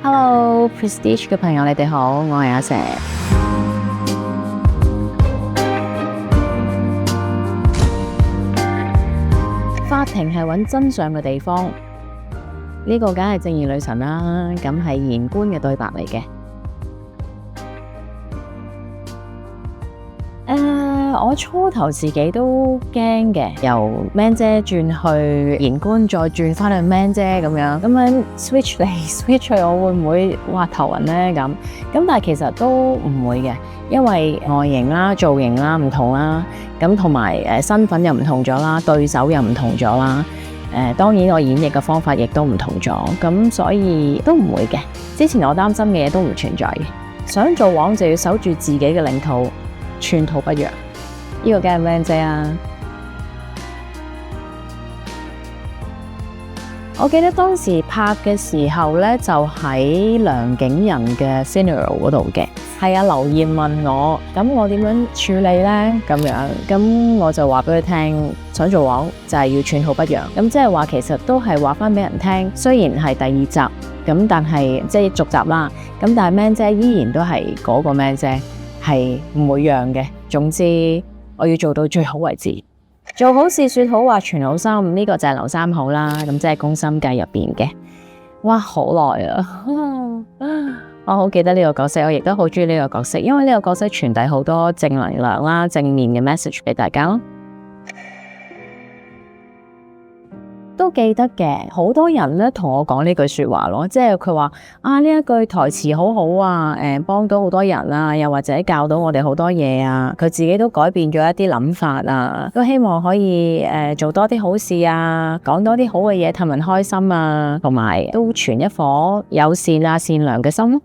Hello Prestige 嘅朋友，你哋好，我係阿蛇。法庭係揾真相嘅地方，呢個梗係正義女神啦，咁係言官嘅對白嚟嘅。我初頭自己都驚嘅，由 Man 姐轉去言官，再轉翻去 Man 姐咁樣 switch 嚟 switch 去，我會唔會頭暈呢？咁但係其實都唔會嘅，因為外形啦、造型啦唔同啦，咁同埋身份又唔同咗啦，對手又唔同咗啦。當然我演繹嘅方法亦都唔同咗，咁所以都唔會嘅。之前我擔心嘅嘢都唔存在嘅。想做王就要守住自己嘅領土，寸土不讓。呢個梗係 Man 姐啊！我記得當時拍嘅時候呢，就喺梁景仁嘅 funeral 嗰度嘅。係啊，劉艷問我，咁我點樣處理呢？咁樣，咁我就話俾佢聽，想做王就係要寸土不讓。咁即係話，其實都係話翻俾人聽，雖然係第二集，咁但係即係續集啦。咁但係 Man 姐依然都係嗰個 Man 姐，係唔會讓嘅。總之，我要做到最好為止。做好事說好話傳好心，呢個就係劉三好啦，咁即係宮心計入邊嘅。哇，好耐啊！我好記得呢個角色，我亦都好中意呢個角色，因為呢個角色傳遞好多正能量啦、正面嘅 message 俾大家咯。都記得嘅，好多人咧同我講呢句說話咯，即係佢話啊，呢一句台詞好好啊，幫到好多人啊，又或者教到我哋好多嘢啊，佢自己都改變咗一啲諗法啊，都希望可以做多啲好事啊，講多啲好嘅嘢，氹人開心啊，同埋都存一顆友善啊、善良嘅心咯。